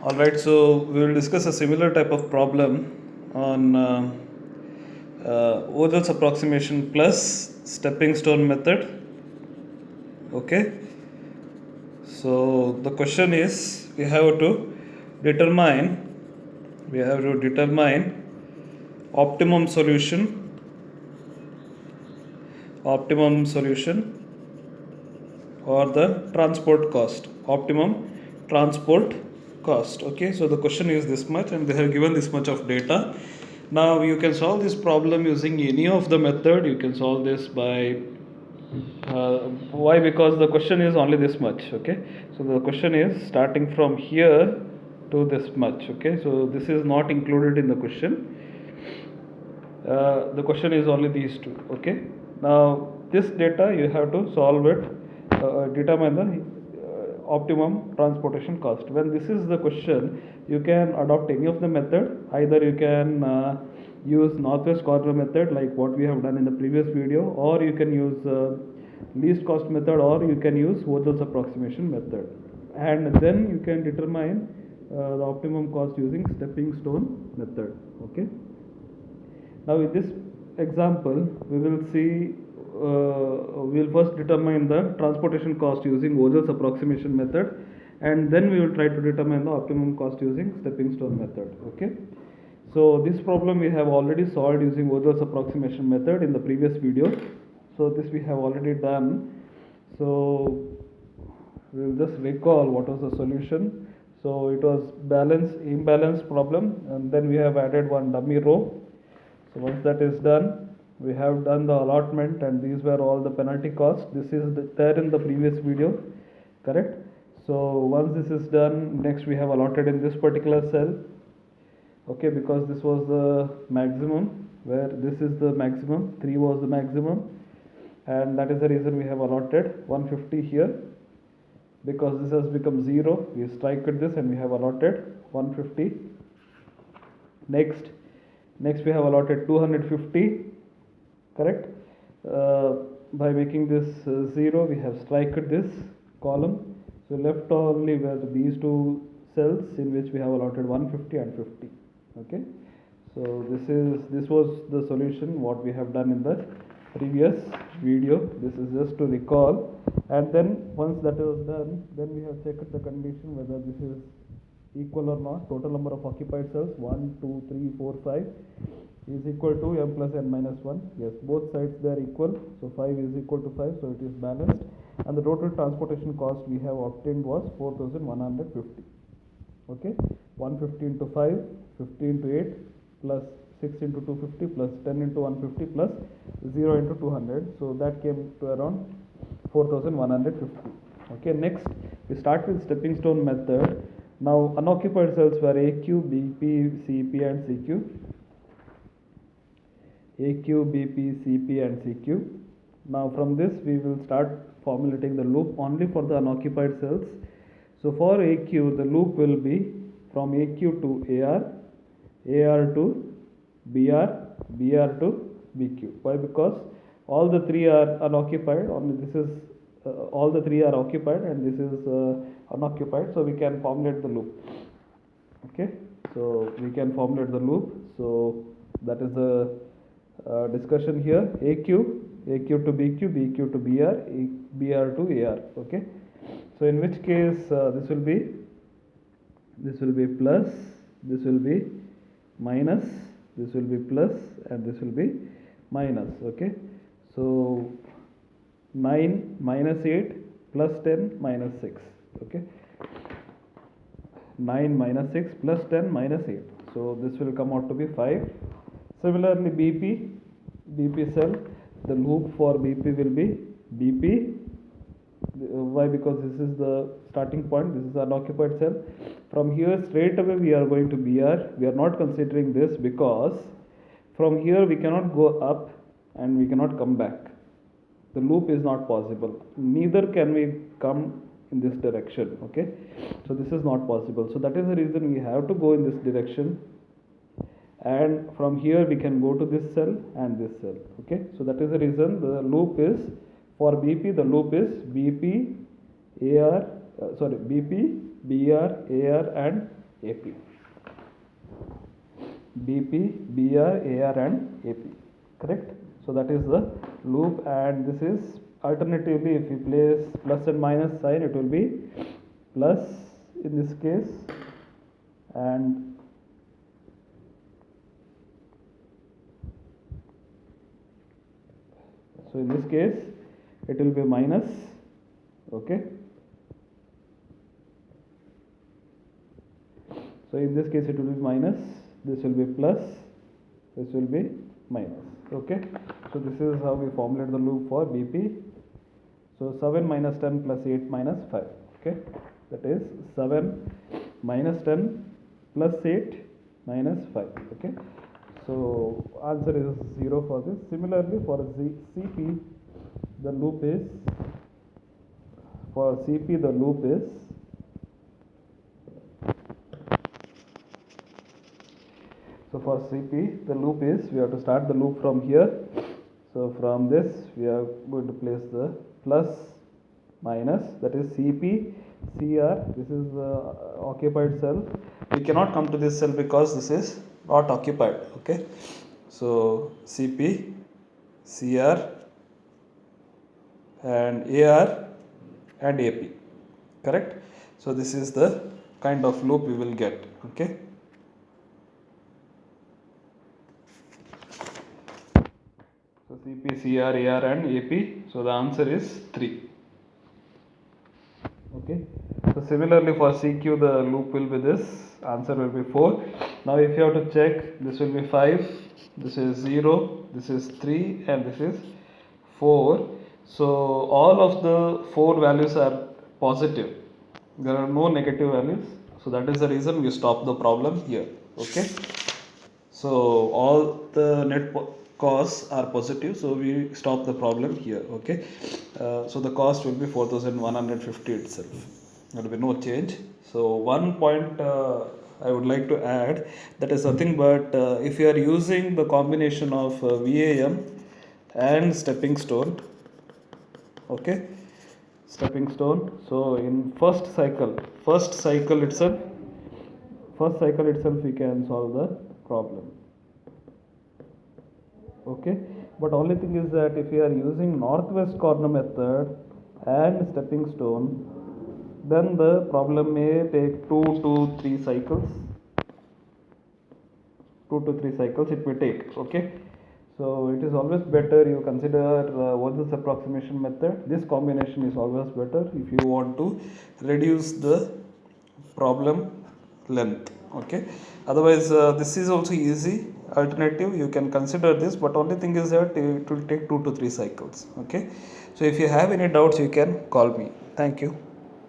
Alright, so we will discuss a similar type of problem on Odell's approximation plus stepping stone method. Okay, so the question is determine we have to determine optimum solution or the optimum transport cost. Okay, so the question is this much and they have given this much of data. Now you can solve this problem using any of the method. You can solve this by why? Because the question is only this much. Okay, so the question is starting from here to this much. Okay, so this is not included in the question. The question is only these two. Okay, now this data you have to solve it, determine the optimum transportation cost. When this is the question, you can adopt any of the method. Either you can use northwest corner method like what we have done in the previous video, or you can use least cost method, or you can use Odell's approximation method, and then you can determine the optimum cost using stepping stone method. Okay, now in this example we will see, we will first determine the transportation cost using Odell's approximation method, and then we will try to determine the optimum cost using stepping stone method. Okay, so this problem we have already solved using Odell's approximation method in the previous video, so this we have already done. So we will just recall what was the solution. So it was imbalance problem, and then we have added one dummy row. So once that is done, we have done the allotment, and these were all the penalty costs. This is there in the previous video, correct? So once this is done, next we have allotted in this particular cell. Okay, because this was the maximum, where this is the maximum, 3 was the maximum, and that is the reason we have allotted 150 here. Because this has become 0, we strike at this and we have allotted 150. Next we have allotted 250, correct? By making this 0, we have striked this column. So left only were these two cells in which we have allotted 150 and 50. Okay, so this was the solution what we have done in the previous video. This is just to recall, and then once that was done, then we have checked the condition whether this is equal or not. Total number of occupied cells 1 2 3 4 5 is equal to m plus n minus 1. Yes, both sides they are equal, so 5 is equal to 5, so it is balanced, and the total transportation cost we have obtained was 4150. Okay, 150 into 5, 50 into 8, plus 6 into 250, plus 10 into 150, plus 0 into 200, so that came to around 4150. Okay, next we start with stepping stone method. Now unoccupied cells were AQ, BP, CP and CQ. AQ, BP, CP and CQ. Now from this we will start formulating the loop only for the unoccupied cells. So for AQ, the loop will be from AQ to AR, AR to BR, BR to BQ. Why? Because all the three are unoccupied. Only this is all the three are occupied, and this is unoccupied. So we can formulate the loop. Okay, so we can formulate the loop. So that is the discussion here. AQ to BQ, BQ to BR, BR to AR. Okay, so in which case this will be plus, this will be minus, this will be plus, and this will be minus. Okay, so 9 minus 8 plus 10 minus 6. Okay, 9 minus 6 plus 10 minus 8, so this will come out to be 5. Similarly BP cell, the loop for BP will be BP. Why? Because this is the starting point, this is an occupied cell. From here straight away we are going to BR. We are not considering this because from here we cannot go up and we cannot come back. The loop is not possible. Neither can we come in this direction. Okay, so this is not possible. So that is the reason we have to go in this direction, and from here we can go to this cell and this cell. Okay, so that is the reason the loop is for BP. The loop is BP, AR, BP, BR, AR and AP. BP, BR, AR and AP. Correct? So that is the loop, and this is alternatively, if you place plus and minus sign, it will be plus in this case, and so in this case it will be minus. Okay, so in this case it will be minus, this will be plus, this will be minus. Okay, so this is how we formulate the loop for BP. So 7 minus 10 plus 8 minus 5. Okay, that is 7 minus 10 plus 8 minus 5. Okay, so answer is 0 for this. Similarly for CP, the loop is, for CP the loop is, so for CP the loop is, we have to start the loop from here. So from this we are going to place the plus minus, that is CP CR. This is the occupied cell. We cannot come to this cell because this is not occupied. Okay, so CP CR and AR and AP. Correct? So this is the kind of loop we will get. Okay, so CP CR AR and AP. So the answer is 3. Okay, so similarly for CQ the loop will be this, answer will be 4. Now if you have to check, this will be 5, this is 0, this is 3 and this is 4. So all of the 4 values are positive, there are no negative values, so that is the reason we stop the problem here. Okay, so all the net costs are positive, so we stop the problem here. Okay, so the cost will be 4150 itself, there will be no change. So one point I would like to add, that is nothing but if you are using the combination of VAM and stepping stone. Okay, stepping stone, so in first cycle itself we can solve the problem. Okay, but only thing is that if you are using northwest corner method and stepping stone, then the problem may take 2 to 3 cycles. 2 to 3 cycles it may take. Okay, so it is always better you consider Wahl's approximation method. This combination is always better if you want to reduce the problem length. Okay, otherwise this is also easy alternative, you can consider this, but only thing is that it will take 2 to 3 cycles. Okay, so if you have any doubts you can call me. Thank you.